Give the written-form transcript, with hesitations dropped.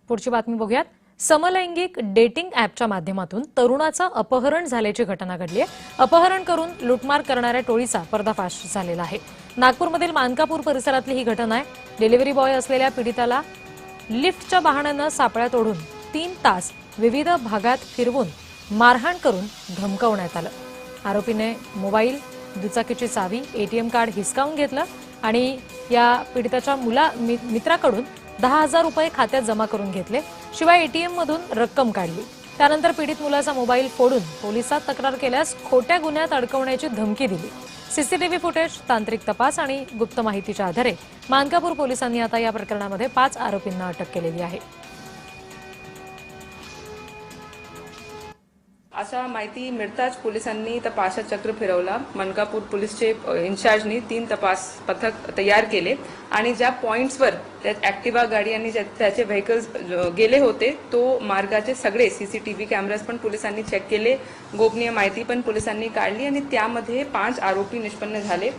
पुढची बातमी बघूयात। समलैंगिक डेटिंग ॲपच्या माध्यमातून तरुणाचं अपहरण झाल्याची घटना घडली आहे। अपहरण करून लुटमार करणाऱ्या टोळीचा पर्दाफाश झालेला आहे। नागपूरमधील मानकापूर परिसरातली ही घटना आहे। डिलिव्हरी बॉय असलेल्या पीडिताला लिफ्टच्या बहाण्यानं सापळ्यात ओढून 3 तास विविध भागात फिरवून मारहाण करून धमकावण्यात आलं। आरोपीने मोबाईल, दुचाकीची चावी, एटीएम कार्ड हिसकावून घेतलं आणि या पीडिताच्या मित्राकडून 10,000 रुपये खात्यात जमा करून घेतले। शिवाय एटीएम मधून रक्कम काढली। त्यानंतर पीडित मुलाचा मोबाईल फोडून पोलिसात तक्रार केल्यास खोट्या गुन्ह्यात अडकवण्याची धमकी दिली। सीसीटीव्ही फुटेज, तांत्रिक तपास आणि गुप्त माहितीच्या आधारे मानकापूर पोलिसांनी आता या प्रकरणामध्ये 5 आरोपींना अटक केलेली आहे। अशा माहिती मिळताच पोलिसांनी तपासाचं चक्र फिरवला। मानकापूर पोलीसचे इन्चार्जनी 3 तपास पथक तयार केले आणि ज्या पॉइंट्सवर त्या ॲक्टिवा गाडी आणि त्याचे व्हेकल्स गेले होते तो मार्गाचे सगळे सीसीटीव्ही कॅमेराज पण पोलिसांनी चेक केले। गोपनीय माहिती पण पोलिसांनी काढली आणि त्यामध्ये 5 आरोपी निष्पन्न झाले।